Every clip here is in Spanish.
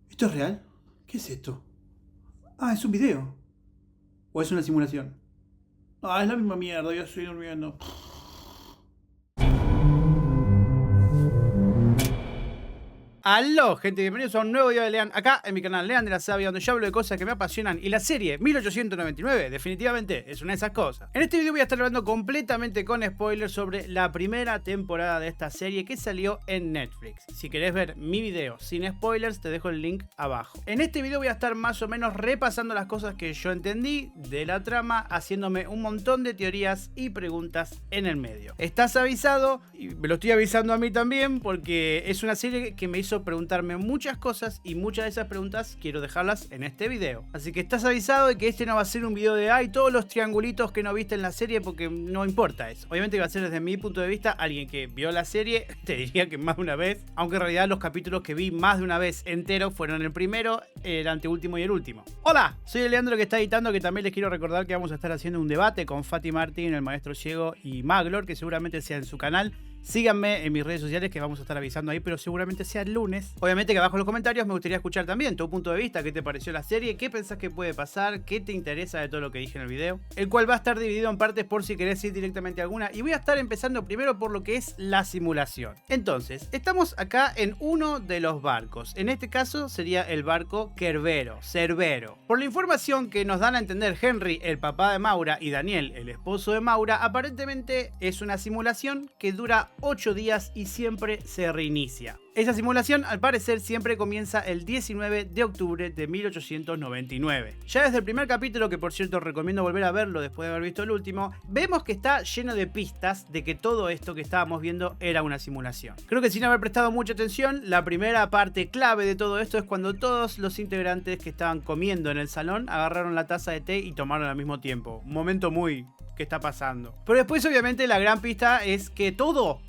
¿Esto es real? ¿Qué es esto? Ah, es un video. ¿O es una simulación? Ah, es la misma mierda, ya estoy durmiendo. Aló, gente, bienvenidos a un nuevo video de Lean, acá en mi canal Lean de la Sabia, donde yo hablo de cosas que me apasionan y la serie 1899 definitivamente es una de esas cosas. En este video voy a estar hablando completamente con spoilers sobre la primera temporada de esta serie que salió en Netflix. Si querés ver mi video sin spoilers, te dejo el link abajo. En este video voy a estar más o menos repasando las cosas que yo entendí de la trama, haciéndome un montón de teorías y preguntas en el medio. Estás avisado, y me lo estoy avisando a mí también, porque es una serie que me hizo preguntarme muchas cosas y muchas de esas preguntas quiero dejarlas en este video. Así que estás avisado de que este no va a ser un video de ay, todos los triangulitos que no viste en la serie, porque no importa eso. Obviamente va a ser desde mi punto de vista, alguien que vio la serie, te diría que más de una vez, aunque en realidad los capítulos que vi más de una vez enteros fueron el primero, el anteúltimo y el último. Hola, soy el Leandro que está editando, que también les quiero recordar que vamos a estar haciendo un debate con Fati Martín, el maestro ciego, y Maglor, que seguramente sea en su canal. Síganme en mis redes sociales que vamos a estar avisando ahí, pero seguramente sea el lunes. Obviamente que abajo en los comentarios me gustaría escuchar también tu punto de vista, qué te pareció la serie, qué pensás que puede pasar, qué te interesa de todo lo que dije en el video, el cual va a estar dividido en partes por si querés ir directamente a alguna, y voy a estar empezando primero por lo que es la simulación. Entonces, estamos acá en uno de los barcos, en este caso sería el barco Cerbero. Por la información que nos dan a entender Henry, el papá de Maura, y Daniel, el esposo de Maura, aparentemente es una simulación que dura 8 días y siempre se reinicia. Esa simulación al parecer siempre comienza el 19 de octubre de 1899. Ya desde el primer capítulo, que por cierto recomiendo volver a verlo después de haber visto el último, vemos que está lleno de pistas de que todo esto que estábamos viendo era una simulación. Creo que sin haber prestado mucha atención, la primera parte clave de todo esto es cuando todos los integrantes que estaban comiendo en el salón agarraron la taza de té y tomaron al mismo tiempo. Un momento muy... ¿qué está pasando? Pero después obviamente la gran pista es que todo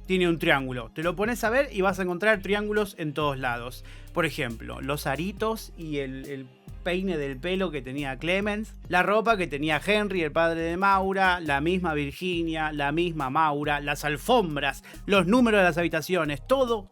tiene un triángulo. Te lo pones a ver y vas a encontrar triángulos en todos lados. Por ejemplo, los aritos y el peine del pelo que tenía Clemens, la ropa que tenía Henry, el padre de Maura, la misma Virginia, la misma Maura, las alfombras, los números de las habitaciones, todo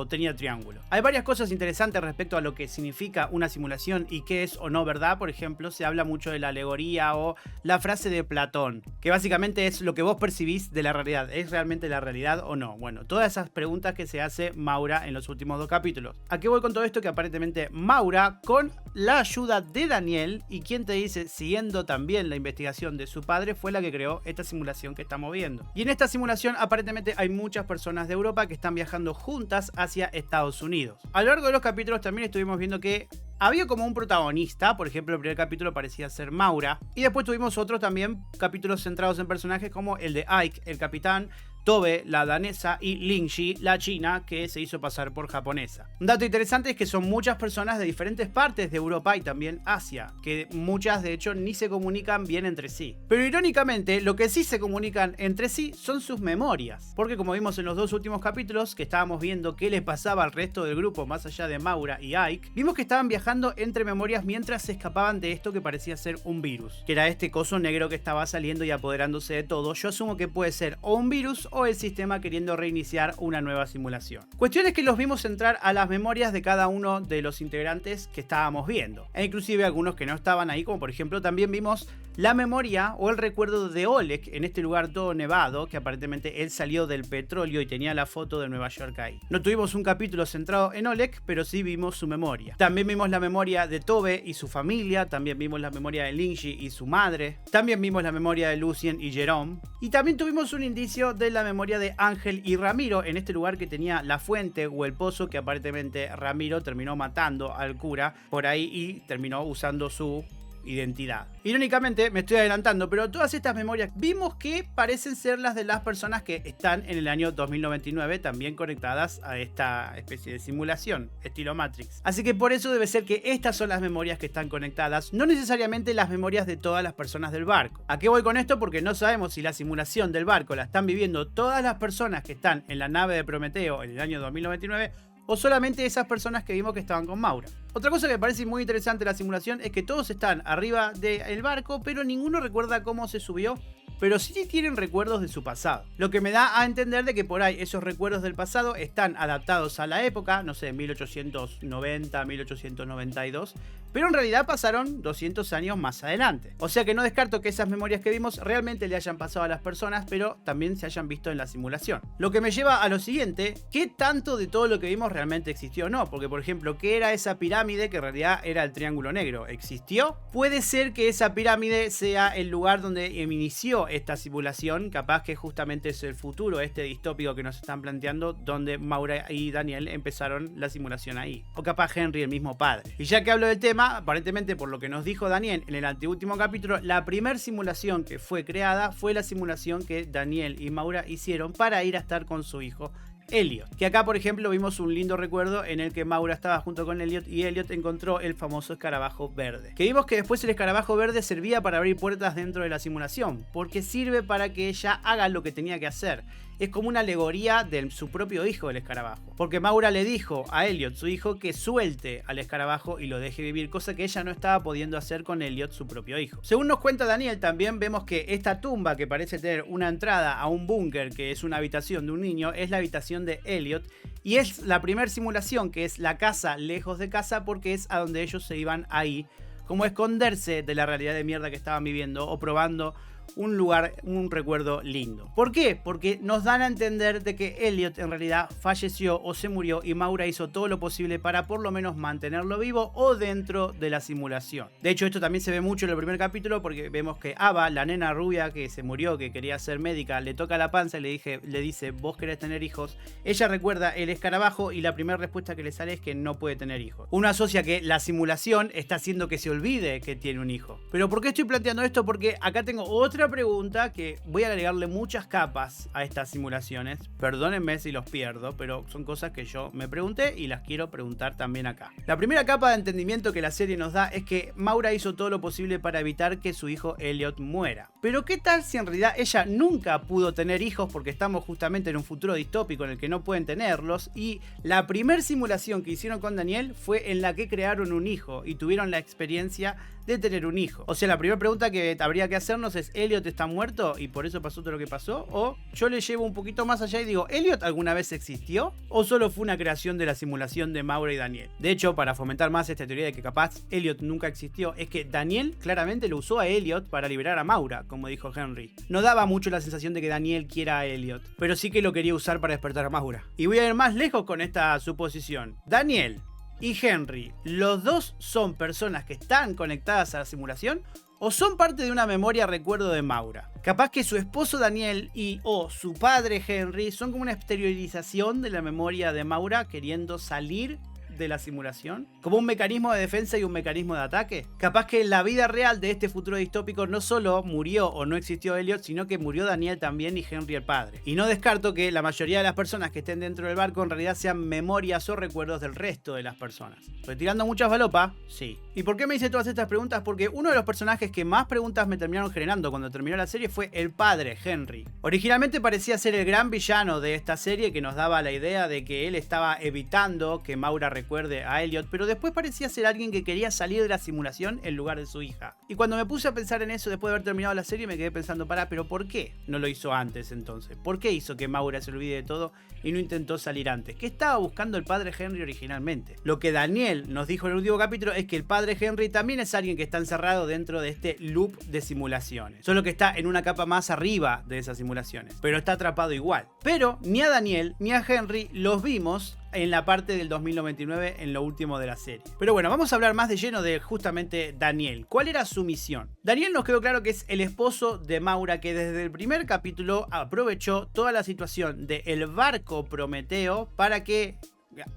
tenía triángulo. Hay varias cosas interesantes respecto a lo que significa una simulación y qué es o no verdad. Por ejemplo, se habla mucho de la alegoría o la frase de Platón, que básicamente es lo que vos percibís de la realidad. ¿Es realmente la realidad o no? Bueno, todas esas preguntas que se hace Maura en los últimos 2 capítulos. ¿A qué voy con todo esto? Que aparentemente Maura, con la ayuda de Daniel, y quien te dice, siguiendo también la investigación de su padre, fue la que creó esta simulación que estamos viendo. Y en esta simulación aparentemente hay muchas personas de Europa que están viajando juntas hacia Estados Unidos. A lo largo de los capítulos también estuvimos viendo que había como un protagonista. Por ejemplo, el primer capítulo parecía ser Maura, y después tuvimos otros también capítulos centrados en personajes como el de Ike, el capitán, Tobe, la danesa, y Lingxi, la china, que se hizo pasar por japonesa. Un dato interesante es que son muchas personas de diferentes partes de Europa y también Asia, que muchas de hecho ni se comunican bien entre sí. Pero irónicamente, lo que sí se comunican entre sí son sus memorias, porque como vimos en los 2 últimos capítulos, que estábamos viendo qué les pasaba al resto del grupo más allá de Maura y Ike, vimos que estaban viajando entre memorias mientras se escapaban de esto que parecía ser un virus, que era este coso negro que estaba saliendo y apoderándose de todo. Yo asumo que puede ser o un virus o el sistema queriendo reiniciar una nueva simulación. Cuestión es que los vimos entrar a las memorias de cada uno de los integrantes que estábamos viendo, e inclusive algunos que no estaban ahí, como por ejemplo también vimos la memoria o el recuerdo de Oleg en este lugar todo nevado, que aparentemente él salió del petróleo y tenía la foto de Nueva York ahí. No tuvimos un capítulo centrado en Oleg, pero sí vimos su memoria. También vimos la memoria de Tobe y su familia, también vimos la memoria de Lingxi y su madre, también vimos la memoria de Lucien y Jerome, y también tuvimos un indicio de la memoria de Ángel y Ramiro en este lugar que tenía la fuente o el pozo, que aparentemente Ramiro terminó matando al cura por ahí y terminó usando su identidad. Irónicamente, me estoy adelantando, pero todas estas memorias vimos que parecen ser las de las personas que están en el año 2099 también conectadas a esta especie de simulación, estilo Matrix. Así que por eso debe ser que estas son las memorias que están conectadas, no necesariamente las memorias de todas las personas del barco. ¿A qué voy con esto? Porque no sabemos si la simulación del barco la están viviendo todas las personas que están en la nave de Prometeo en el año 2099 o solamente esas personas que vimos que estaban con Maura. Otra cosa que me parece muy interesante de la simulación es que todos están arriba del barco, pero ninguno recuerda cómo se subió pero sí tienen recuerdos de su pasado. Lo que me da a entender de que por ahí esos recuerdos del pasado están adaptados a la época, no sé, 1890, 1892, pero en realidad pasaron 200 años más adelante. O sea que no descarto que esas memorias que vimos realmente le hayan pasado a las personas, pero también se hayan visto en la simulación. Lo que me lleva a lo siguiente, ¿qué tanto de todo lo que vimos realmente existió o no? Porque por ejemplo, ¿qué era esa pirámide que en realidad era el Triángulo Negro? ¿Existió? Puede ser que esa pirámide sea el lugar donde inició esta simulación, capaz que justamente es el futuro este distópico que nos están planteando, donde Maura y Daniel empezaron la simulación ahí. O capaz Henry, el mismo padre. Y ya que hablo del tema, aparentemente por lo que nos dijo Daniel en el anteúltimo capítulo, la primera simulación que fue creada fue la simulación que Daniel y Maura hicieron para ir a estar con su hijo Elliot. Que acá por ejemplo vimos un lindo recuerdo en el que Maura estaba junto con Elliot y Elliot encontró el famoso escarabajo verde. Que vimos que después el escarabajo verde servía para abrir puertas dentro de la simulación, porque sirve para que ella haga lo que tenía que hacer. Es como una alegoría de su propio hijo, el escarabajo. Porque Maura le dijo a Elliot, su hijo, que suelte al escarabajo y lo deje vivir, cosa que ella no estaba pudiendo hacer con Elliot, su propio hijo. Según nos cuenta Daniel, también vemos que esta tumba, que parece tener una entrada a un búnker, que es una habitación de un niño, es la habitación de Elliot. Y es la primera simulación, que es la casa lejos de casa, porque es a donde ellos se iban ahí, como esconderse de la realidad de mierda que estaban viviendo o probando un lugar, un recuerdo lindo. ¿Por qué? Porque nos dan a entender de que Elliot en realidad falleció o se murió y Maura hizo todo lo posible para por lo menos mantenerlo vivo o dentro de la simulación. De hecho, esto también se ve mucho en el primer capítulo porque vemos que Ava, la nena rubia que se murió, que quería ser médica, le toca la panza y le dice, ¿vos querés tener hijos? Ella recuerda el escarabajo y la primera respuesta que le sale es que no puede tener hijos. Uno asocia que la simulación está haciendo que se olvide que tiene un hijo. Pero ¿por qué estoy planteando esto? Porque acá tengo otra pregunta que voy a agregarle muchas capas a estas simulaciones. Perdónenme si los pierdo, pero son cosas que yo me pregunté y las quiero preguntar también acá. La primera capa de entendimiento que la serie nos da es que Maura hizo todo lo posible para evitar que su hijo Elliot muera. Pero ¿qué tal si en realidad ella nunca pudo tener hijos porque estamos justamente en un futuro distópico en el que no pueden tenerlos? Y la primera simulación que hicieron con Daniel fue en la que crearon un hijo y tuvieron la experiencia de tener un hijo. O sea, la primera pregunta que habría que hacernos es, ¿Elliot está muerto y por eso pasó todo lo que pasó? O yo le llevo un poquito más allá y digo, ¿Elliot alguna vez existió? ¿O solo fue una creación de la simulación de Maura y Daniel? De hecho, para fomentar más esta teoría de que capaz Elliot nunca existió, es que Daniel claramente lo usó a Elliot para liberar a Maura, como dijo Henry. No daba mucho la sensación de que Daniel quiera a Elliot, pero sí que lo quería usar para despertar a Maura. Y voy a ir más lejos con esta suposición. Daniel y Henry, ¿los dos son personas que están conectadas a la simulación? ¿O son parte de una memoria recuerdo de Maura? Capaz que su esposo Daniel y o su padre Henry son como una exteriorización de la memoria de Maura queriendo salir de la simulación, como un mecanismo de defensa y un mecanismo de ataque. Capaz que en la vida real de este futuro distópico no solo murió o no existió Elliot, sino que murió Daniel también y Henry el padre. Y no descarto que la mayoría de las personas que estén dentro del barco en realidad sean memorias o recuerdos del resto de las personas. ¿Retirando muchas falopas? Sí. ¿Y por qué me hice todas estas preguntas? Porque uno de los personajes que más preguntas me terminaron generando cuando terminó la serie fue el padre, Henry. Originalmente parecía ser el gran villano de esta serie que nos daba la idea de que él estaba evitando que Maura recuerde a Elliot, pero después parecía ser alguien que quería salir de la simulación en lugar de su hija. Y cuando me puse a pensar en eso después de haber terminado la serie me quedé pensando, pero ¿por qué no lo hizo antes entonces? ¿Por qué hizo que Maura se olvide de todo y no intentó salir antes? ¿Qué estaba buscando el padre Henry originalmente? Lo que Daniel nos dijo en el último capítulo es que el padre Henry también es alguien que está encerrado dentro de este loop de simulaciones, solo que está en una capa más arriba de esas simulaciones, pero está atrapado igual. Pero ni a Daniel ni a Henry los vimos en la parte del 2099 en lo último de la serie. Pero bueno, vamos a hablar más de lleno de justamente Daniel. ¿Cuál era su misión? Daniel nos quedó claro que es el esposo de Maura, que desde el primer capítulo aprovechó toda la situación del barco Prometeo para que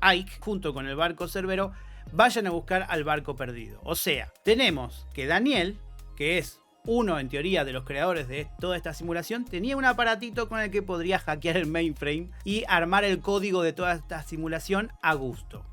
Ike, junto con el barco Cerbero, vayan a buscar al barco perdido. O sea, tenemos que Daniel, que es uno en teoría de los creadores de toda esta simulación, tenía un aparatito con el que podría hackear el mainframe y armar el código de toda esta simulación a gusto.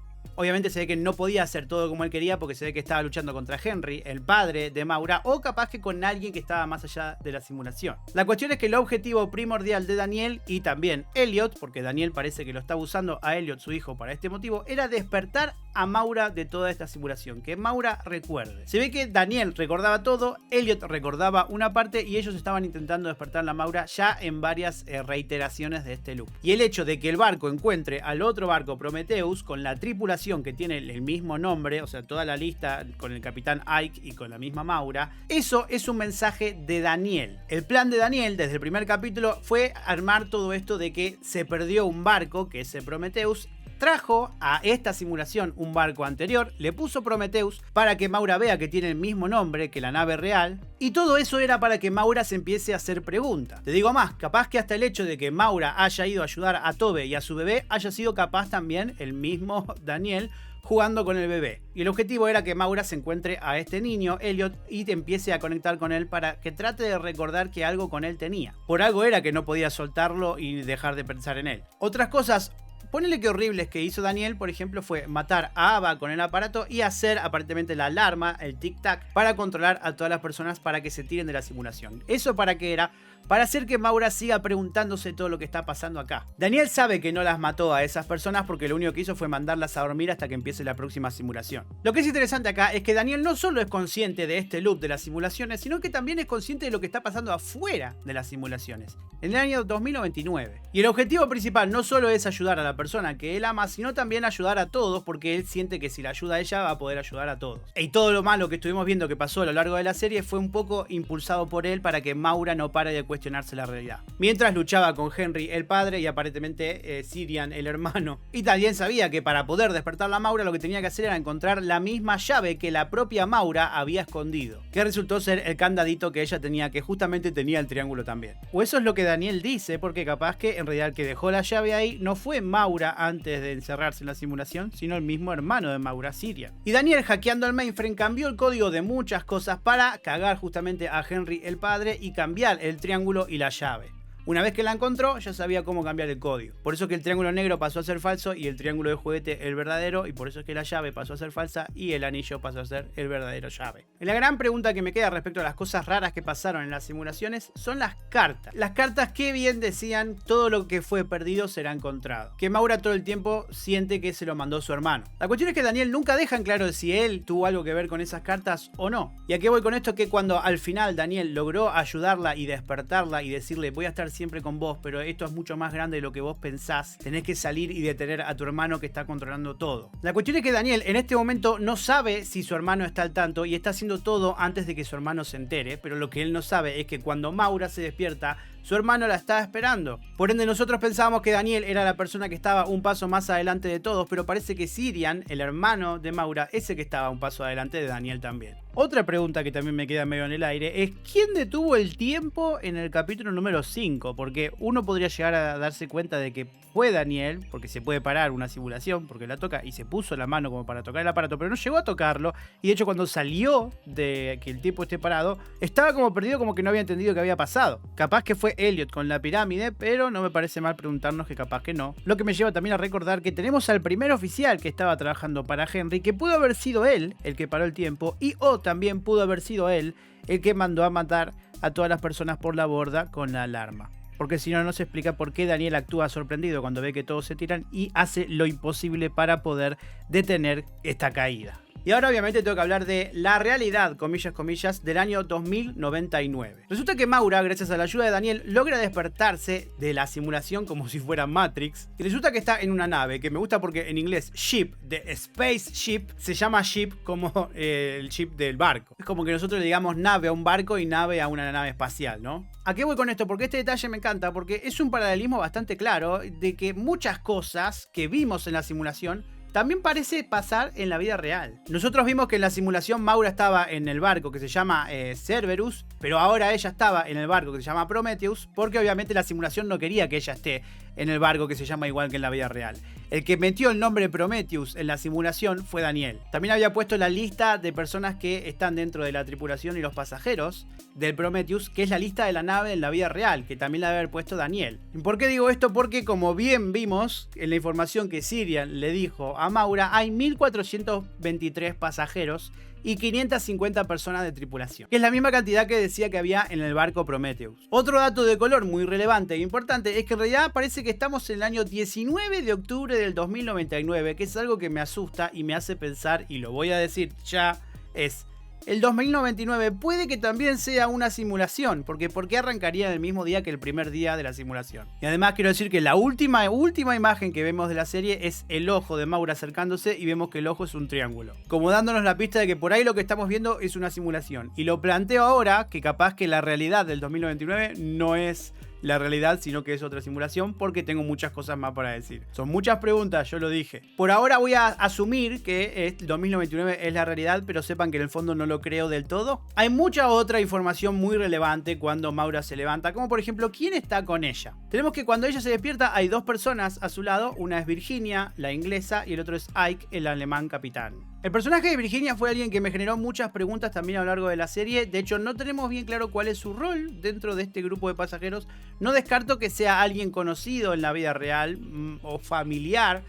Obviamente se ve que no podía hacer todo como él quería porque se ve que estaba luchando contra Henry, el padre de Maura, o capaz que con alguien que estaba más allá de la simulación. La cuestión es que el objetivo primordial de Daniel y también Elliot, porque Daniel parece que lo está usando a Elliot, su hijo, para este motivo, era despertar a Maura de toda esta simulación, que Maura recuerde. Se ve que Daniel recordaba todo, Elliot recordaba una parte y ellos estaban intentando despertar a la Maura ya en varias reiteraciones de este loop. Y el hecho de que el barco encuentre al otro barco Prometheus con la tripulación que tiene el mismo nombre, o sea, toda la lista con el capitán Ike y con la misma Maura, eso es un mensaje de Daniel. El plan de Daniel desde el primer capítulo fue armar todo esto de que se perdió un barco, que es el Prometheus. Trajo a esta simulación un barco anterior, le puso Prometheus para que Maura vea que tiene el mismo nombre que la nave real, y todo eso era para que Maura se empiece a hacer preguntas. Te digo más, capaz que hasta el hecho de que Maura haya ido a ayudar a Tobe y a su bebé haya sido capaz también el mismo Daniel jugando con el bebé. Y el objetivo era que Maura se encuentre a este niño, Elliot, y te empiece a conectar con él para que trate de recordar que algo con él tenía. Por algo era que no podía soltarlo y dejar de pensar en él. Otras cosas, ponele que horribles que hizo Daniel, por ejemplo, fue matar a Ava con el aparato y hacer aparentemente la alarma, el tic-tac, para controlar a todas las personas para que se tiren de la simulación. ¿Eso para qué era? Para hacer que Maura siga preguntándose todo lo que está pasando acá. Daniel sabe que no las mató a esas personas porque lo único que hizo fue mandarlas a dormir hasta que empiece la próxima simulación. Lo que es interesante acá es que Daniel no solo es consciente de este loop de las simulaciones, sino que también es consciente de lo que está pasando afuera de las simulaciones, en el año 2099. Y el objetivo principal no solo es ayudar a la persona que él ama, sino también ayudar a todos, porque él siente que si la ayuda a ella va a poder ayudar a todos. Y todo lo malo que estuvimos viendo que pasó a lo largo de la serie fue un poco impulsado por él para que Maura no pare de cuestionarse la realidad. Mientras luchaba con Henry el padre y aparentemente Sirian el hermano. Y también sabía que para poder despertar a Maura lo que tenía que hacer era encontrar la misma llave que la propia Maura había escondido, que resultó ser el candadito que ella tenía, que justamente tenía el triángulo también. O eso es lo que Daniel dice, porque capaz que en realidad el que dejó la llave ahí no fue Maura antes de encerrarse en la simulación, sino el mismo hermano de Maura, Sirian. Y Daniel, hackeando el mainframe, cambió el código de muchas cosas para cagar justamente a Henry el padre y cambiar el triángulo y la llave. Una vez que la encontró, ya sabía cómo cambiar el código. Por eso que el triángulo negro pasó a ser falso y el triángulo de juguete el verdadero, y por eso es que la llave pasó a ser falsa y el anillo pasó a ser el verdadero llave. Y la gran pregunta que me queda respecto a las cosas raras que pasaron en las simulaciones son las cartas. Las cartas que bien decían todo lo que fue perdido será encontrado. Que Maura todo el tiempo siente que se lo mandó su hermano. La cuestión es que Daniel nunca deja en claro si él tuvo algo que ver con esas cartas o no. ¿Y a qué voy con esto? Que cuando al final Daniel logró ayudarla y despertarla y decirle voy a estar siempre con vos, pero esto es mucho más grande de lo que vos pensás, tenés que salir y detener a tu hermano que está controlando todo. La cuestión es que Daniel en este momento no sabe si su hermano está al tanto y está haciendo todo antes de que su hermano se entere, pero lo que él no sabe es que cuando Maura se despierta, su hermano la está esperando. Por ende, nosotros pensábamos que Daniel era la persona que estaba un paso más adelante de todos, pero parece que Sirian, el hermano de Maura, es el que estaba un paso adelante de Daniel también. Otra pregunta que también me queda medio en el aire es ¿quién detuvo el tiempo en el capítulo número 5? Porque uno podría llegar a darse cuenta de que fue Daniel, porque se puede parar una simulación, porque la toca y se puso la mano como para tocar el aparato, pero no llegó a tocarlo, y de hecho cuando salió de que el tiempo esté parado, estaba como perdido, como que no había entendido qué había pasado. Capaz que fue Elliot con la pirámide, pero no me parece mal preguntarnos que capaz que no. Lo que me lleva también a recordar que tenemos al primer oficial que estaba trabajando para Henry, que pudo haber sido él el que paró el tiempo, y también pudo haber sido él el que mandó a matar a todas las personas por la borda con la alarma. Porque si no, no se explica por qué Daniel actúa sorprendido cuando ve que todos se tiran y hace lo imposible para poder detener esta caída. Y ahora obviamente tengo que hablar de la realidad, comillas, comillas, del año 2099. Resulta que Maura, gracias a la ayuda de Daniel, logra despertarse de la simulación como si fuera Matrix. Y resulta que está en una nave, que me gusta porque en inglés ship, de space ship, se llama ship como el ship del barco. Es como que nosotros le digamos nave a un barco y nave a una nave espacial, ¿no? ¿A qué voy con esto? Porque este detalle me encanta, porque es un paralelismo bastante claro de que muchas cosas que vimos en la simulación también parece pasar en la vida real. Nosotros vimos que en la simulación Maura estaba en el barco que se llama Cerberus, pero ahora ella estaba en el barco que se llama Prometheus, porque obviamente la simulación no quería que ella esté en el barco que se llama igual que en la vida real. El que metió el nombre Prometheus en la simulación fue Daniel. También había puesto la lista de personas que están dentro de la tripulación y los pasajeros del Prometheus, que es la lista de la nave en la vida real, que también la debe haber puesto Daniel. ¿Y por qué digo esto? Porque como bien vimos en la información que Sirian le dijo a Maura, hay 1423 pasajeros y 550 personas de tripulación, que es la misma cantidad que decía que había en el barco Prometheus. Otro dato de color muy relevante e importante es que en realidad parece que estamos en el año 19 de octubre del 2099, que es algo que me asusta y me hace pensar, y lo voy a decir ya, es... El 2099 puede que también sea una simulación, porque ¿por qué arrancaría en el mismo día que el primer día de la simulación? Y además quiero decir que la última imagen que vemos de la serie es el ojo de Maura acercándose y vemos que el ojo es un triángulo, como dándonos la pista de que por ahí lo que estamos viendo es una simulación. Y lo planteo ahora, que capaz que la realidad del 2099 no es la realidad, sino que es otra simulación, porque tengo muchas cosas más para decir. Son muchas preguntas, yo lo dije. Por ahora voy a asumir que el 2099 es la realidad, pero sepan que en el fondo no lo creo del todo. Hay mucha otra información muy relevante cuando Maura se levanta, como por ejemplo, ¿quién está con ella? Tenemos que cuando ella se despierta hay dos personas a su lado, una es Virginia, la inglesa, y el otro es Ike, el alemán capitán. El personaje de Virginia fue alguien que me generó muchas preguntas también a lo largo de la serie. De hecho, no tenemos bien claro cuál es su rol dentro de este grupo de pasajeros. No descarto que sea alguien conocido en la vida real o familiar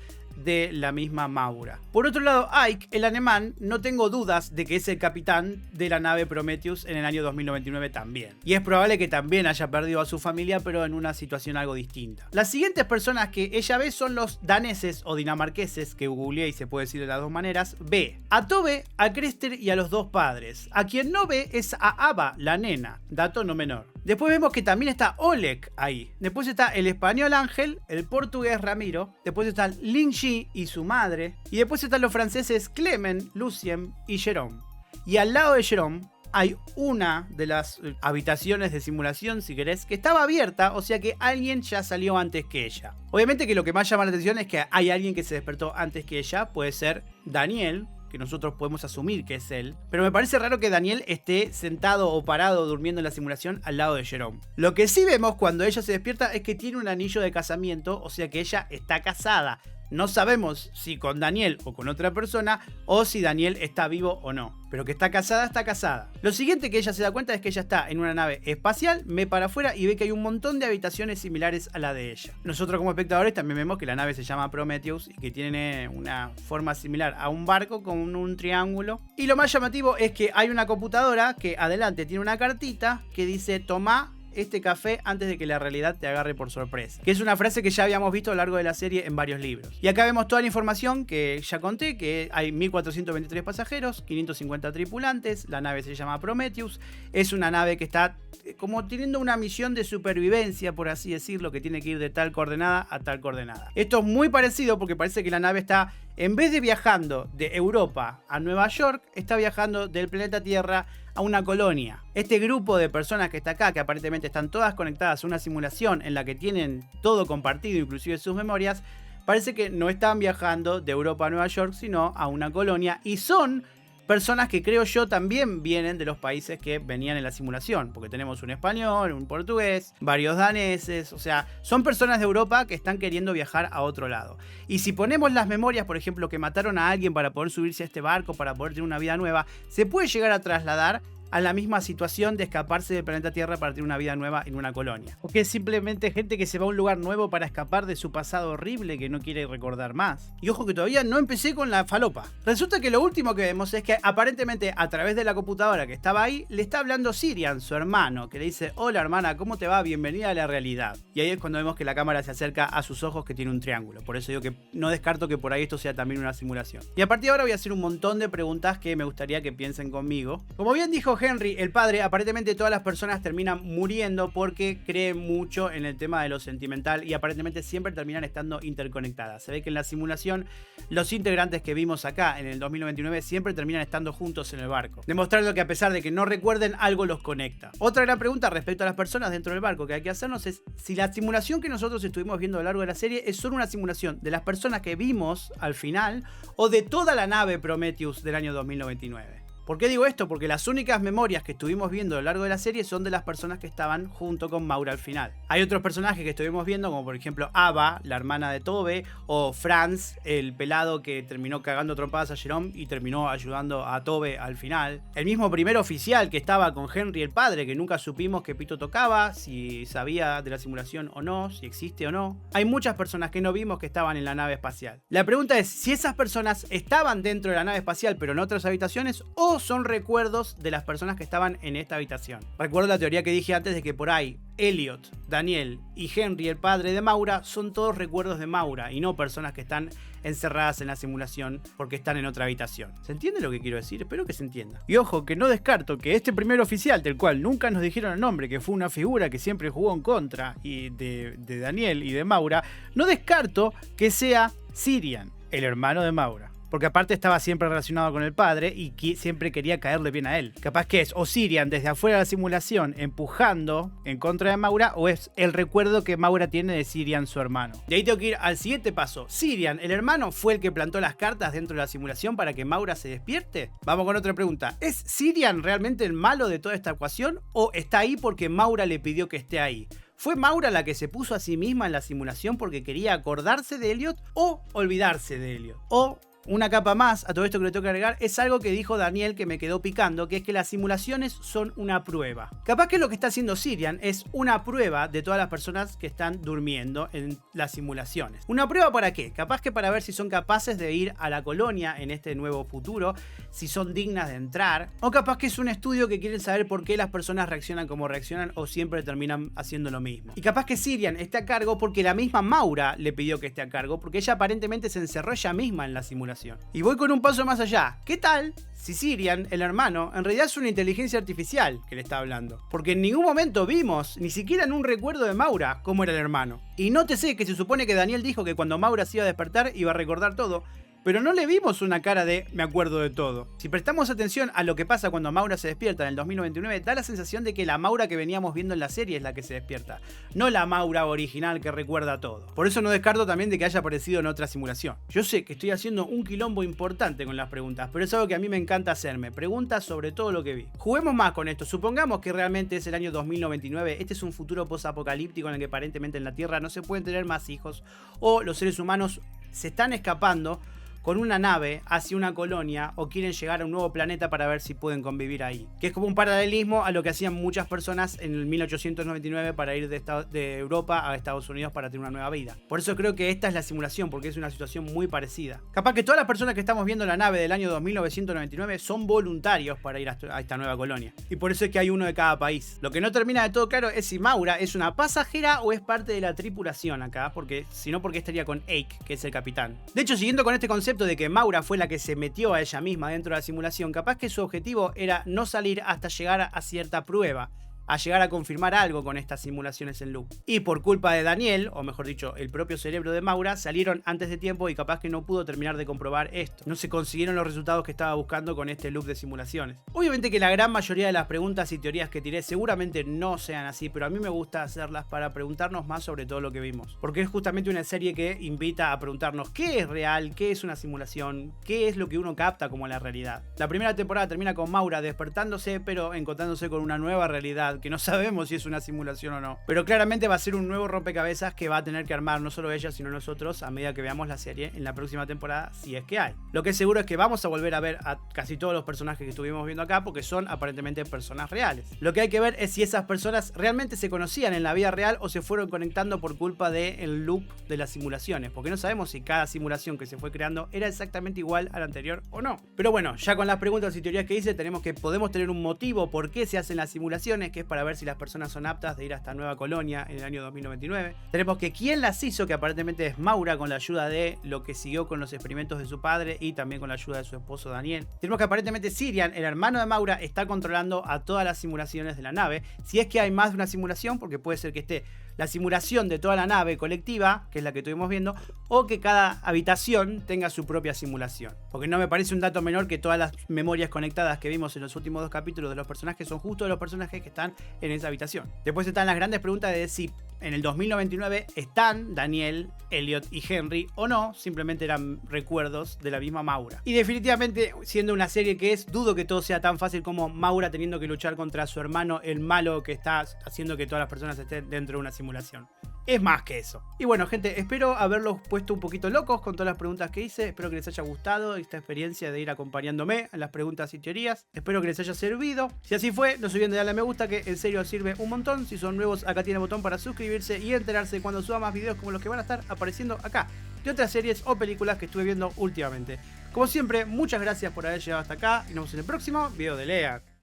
de la misma Maura. Por otro lado, Ike, el alemán, no tengo dudas de que es el capitán de la nave Prometheus en el año 2099 también. Y es probable que también haya perdido a su familia, pero en una situación algo distinta. Las siguientes personas que ella ve son los daneses o dinamarqueses, que googleé y se puede decir de las dos maneras. Ve a Tove, a Crester y a los dos padres. A quien no ve es a Ava, la nena, dato no menor. Después vemos que también está Oleg ahí. Después está el español Ángel, el portugués Ramiro. Después están Lin Ji y su madre. Y después están los franceses Clement, Lucien y Jerome. Y al lado de Jerome hay una de las habitaciones de simulación, si querés, que estaba abierta, o sea que alguien ya salió antes que ella. Obviamente que lo que más llama la atención es que hay alguien que se despertó antes que ella. Puede ser Daniel, que nosotros podemos asumir que es él, pero me parece raro que Daniel esté sentado o parado durmiendo en la simulación al lado de Jerome. Lo que sí vemos cuando ella se despierta es que tiene un anillo de casamiento, o sea que ella está casada. No sabemos si con Daniel o con otra persona, o si Daniel está vivo o no. Pero que está casada, está casada. Lo siguiente que ella se da cuenta es que ella está en una nave espacial, ve para afuera y ve que hay un montón de habitaciones similares a la de ella. Nosotros como espectadores también vemos que la nave se llama Prometheus y que tiene una forma similar a un barco con un triángulo. Y lo más llamativo es que hay una computadora que adelante tiene una cartita que dice: toma este café antes de que la realidad te agarre por sorpresa. Que es una frase que ya habíamos visto a lo largo de la serie en varios libros. Y acá vemos toda la información que ya conté, que hay 1423 pasajeros, 550 tripulantes, la nave se llama Prometheus, es una nave que está como teniendo una misión de supervivencia, por así decirlo, que tiene que ir de tal coordenada a tal coordenada. Esto es muy parecido porque parece que la nave está, en vez de viajando de Europa a Nueva York, está viajando del planeta Tierra a una colonia. Este grupo de personas que está acá, que aparentemente están todas conectadas a una simulación en la que tienen todo compartido, inclusive sus memorias, parece que no están viajando de Europa a Nueva York, sino a una colonia, y son personas que creo yo también vienen de los países que venían en la simulación, porque tenemos un español, un portugués, varios daneses, o sea, son personas de Europa que están queriendo viajar a otro lado. Y si ponemos las memorias, por ejemplo, que mataron a alguien para poder subirse a este barco, para poder tener una vida nueva, se puede llegar a trasladar a la misma situación de escaparse del planeta Tierra para tener una vida nueva en una colonia. O que es simplemente gente que se va a un lugar nuevo para escapar de su pasado horrible que no quiere recordar más. Y ojo que todavía no empecé con la falopa. Resulta que lo último que vemos es que aparentemente a través de la computadora que estaba ahí, le está hablando Sirian, su hermano, que le dice: hola hermana, ¿cómo te va? Bienvenida a la realidad. Y ahí es cuando vemos que la cámara se acerca a sus ojos, que tiene un triángulo. Por eso digo que no descarto que por ahí esto sea también una simulación. Y a partir de ahora voy a hacer un montón de preguntas que me gustaría que piensen conmigo. Como bien dijo Henry, el padre, aparentemente todas las personas terminan muriendo porque creen mucho en el tema de lo sentimental y aparentemente siempre terminan estando interconectadas. Se ve que en la simulación los integrantes que vimos acá en el 2099 siempre terminan estando juntos en el barco, demostrando que a pesar de que no recuerden, algo los conecta. Otra gran pregunta respecto a las personas dentro del barco que hay que hacernos es si la simulación que nosotros estuvimos viendo a lo largo de la serie es solo una simulación de las personas que vimos al final o de toda la nave Prometheus del año 2099. ¿Por qué digo esto? Porque las únicas memorias que estuvimos viendo a lo largo de la serie son de las personas que estaban junto con Maura al final. Hay otros personajes que estuvimos viendo, como por ejemplo Ava, la hermana de Tove, o Franz, el pelado que terminó cagando trompadas a Jerome y terminó ayudando a Tove al final. El mismo primer oficial que estaba con Henry el padre, que nunca supimos que pito tocaba, si sabía de la simulación o no, si existe o no. Hay muchas personas que no vimos que estaban en la nave espacial. La pregunta es si esas personas estaban dentro de la nave espacial pero en otras habitaciones, o son recuerdos de las personas que estaban en esta habitación. Recuerdo la teoría que dije antes de que por ahí Elliot, Daniel y Henry, el padre de Maura, son todos recuerdos de Maura y no personas que están encerradas en la simulación porque están en otra habitación. ¿Se entiende lo que quiero decir? Espero que se entienda. Y ojo, que no descarto que este primer oficial, del cual nunca nos dijeron el nombre, que fue una figura que siempre jugó en contra y de Daniel y de Maura, no descarto que sea Sirian, el hermano de Maura. Porque aparte estaba siempre relacionado con el padre y siempre quería caerle bien a él. Capaz que es o Sirian desde afuera de la simulación empujando en contra de Maura, o es el recuerdo que Maura tiene de Sirian, su hermano. Y ahí tengo que ir al siguiente paso. ¿Sirian, el hermano, fue el que plantó las cartas dentro de la simulación para que Maura se despierte? Vamos con otra pregunta. ¿Es Sirian realmente el malo de toda esta ecuación o está ahí porque Maura le pidió que esté ahí? ¿Fue Maura la que se puso a sí misma en la simulación porque quería acordarse de Elliot o olvidarse de Elliot? O una capa más a todo esto que le tengo que agregar es algo que dijo Daniel que me quedó picando, que es que las simulaciones son una prueba. Capaz que lo que está haciendo Sirian es una prueba de todas las personas que están durmiendo en las simulaciones. ¿Una prueba para qué? Capaz que para ver si son capaces de ir a la colonia en este nuevo futuro, si son dignas de entrar, o capaz que es un estudio que quieren saber por qué las personas reaccionan como reaccionan o siempre terminan haciendo lo mismo. Y capaz que Sirian esté a cargo porque la misma Maura le pidió que esté a cargo, porque ella aparentemente se encerró ella misma en la simulación. Y voy con un paso más allá. ¿Qué tal si Sirian, el hermano, en realidad es una inteligencia artificial que le está hablando? Porque en ningún momento vimos, ni siquiera en un recuerdo de Maura, cómo era el hermano. Y nótese que se supone que Daniel dijo que cuando Maura se iba a despertar iba a recordar todo, pero no le vimos una cara de me acuerdo de todo. Si prestamos atención a lo que pasa cuando Maura se despierta en el 2099, da la sensación de que la Maura que veníamos viendo en la serie es la que se despierta, no la Maura original que recuerda todo. Por eso no descarto también de que haya aparecido en otra simulación. Yo sé que estoy haciendo un quilombo importante con las preguntas, pero es algo que a mí me encanta hacerme, preguntas sobre todo lo que vi. Juguemos más con esto, supongamos que realmente es el año 2099, este es un futuro post-apocalíptico en el que aparentemente en la Tierra no se pueden tener más hijos, o los seres humanos se están escapando con una nave hacia una colonia o quieren llegar a un nuevo planeta para ver si pueden convivir ahí. Que es como un paralelismo a lo que hacían muchas personas en el 1899 para ir de Europa a Estados Unidos para tener una nueva vida. Por eso creo que esta es la simulación, porque es una situación muy parecida. Capaz que todas las personas que estamos viendo en la nave del año 2999 son voluntarios para ir a esta nueva colonia. Y por eso es que hay uno de cada país. Lo que no termina de todo claro es si Maura es una pasajera o es parte de la tripulación acá, porque si no, porque estaría con Ake, que es el capitán. De hecho, siguiendo con este concepto de que Maura fue la que se metió a ella misma dentro de la simulación, capaz que su objetivo era no salir hasta llegar a cierta prueba, a llegar a confirmar algo con estas simulaciones en loop. Y por culpa de Daniel, o mejor dicho, el propio cerebro de Maura, salieron antes de tiempo y capaz que no pudo terminar de comprobar esto. No se consiguieron los resultados que estaba buscando con este loop de simulaciones. Obviamente que la gran mayoría de las preguntas y teorías que tiré seguramente no sean así, pero a mí me gusta hacerlas para preguntarnos más sobre todo lo que vimos. Porque es justamente una serie que invita a preguntarnos qué es real, qué es una simulación, qué es lo que uno capta como la realidad. La primera temporada termina con Maura despertándose, pero encontrándose con una nueva realidad que no sabemos si es una simulación o no. Pero claramente va a ser un nuevo rompecabezas que va a tener que armar no solo ella, sino nosotros a medida que veamos la serie en la próxima temporada, si es que hay. Lo que es seguro es que vamos a volver a ver a casi todos los personajes que estuvimos viendo acá, porque son aparentemente personas reales. Lo que hay que ver es si esas personas realmente se conocían en la vida real o se fueron conectando por culpa del loop de las simulaciones, porque no sabemos si cada simulación que se fue creando era exactamente igual a la anterior o no. Pero bueno, ya con las preguntas y teorías que hice, podemos tener un motivo por qué se hacen las simulaciones, que es para ver si las personas son aptas de ir a esta nueva colonia en el año 2099. Tenemos que quién las hizo, que aparentemente es Maura, con la ayuda de lo que siguió con los experimentos de su padre y también con la ayuda de su esposo Daniel. Tenemos que aparentemente Sirian, el hermano de Maura, está controlando a todas las simulaciones de la nave, si es que hay más de una simulación, porque puede ser que esté la simulación de toda la nave colectiva, que es la que estuvimos viendo, o que cada habitación tenga su propia simulación. Porque no me parece un dato menor que todas las memorias conectadas que vimos en los últimos 2 capítulos de los personajes son justo de los personajes que están en esa habitación. Después están las grandes preguntas de si en el 2099 están Daniel, Elliot y Henry o no, simplemente eran recuerdos de la misma Maura. Y definitivamente, siendo una serie que es, dudo que todo sea tan fácil como Maura teniendo que luchar contra su hermano, el malo que está haciendo que todas las personas estén dentro de una simulación. Es más que eso. Y bueno, gente, espero haberlos puesto un poquito locos con todas las preguntas que hice. Espero que les haya gustado esta experiencia de ir acompañándome en las preguntas y teorías. Espero que les haya servido. Si así fue, no se olviden de darle a me gusta, que en serio sirve un montón. Si son nuevos, acá tiene el botón para suscribirse y enterarse cuando suba más videos como los que van a estar apareciendo acá, de otras series o películas que estuve viendo últimamente. Como siempre, muchas gracias por haber llegado hasta acá y nos vemos en el próximo video de Lean.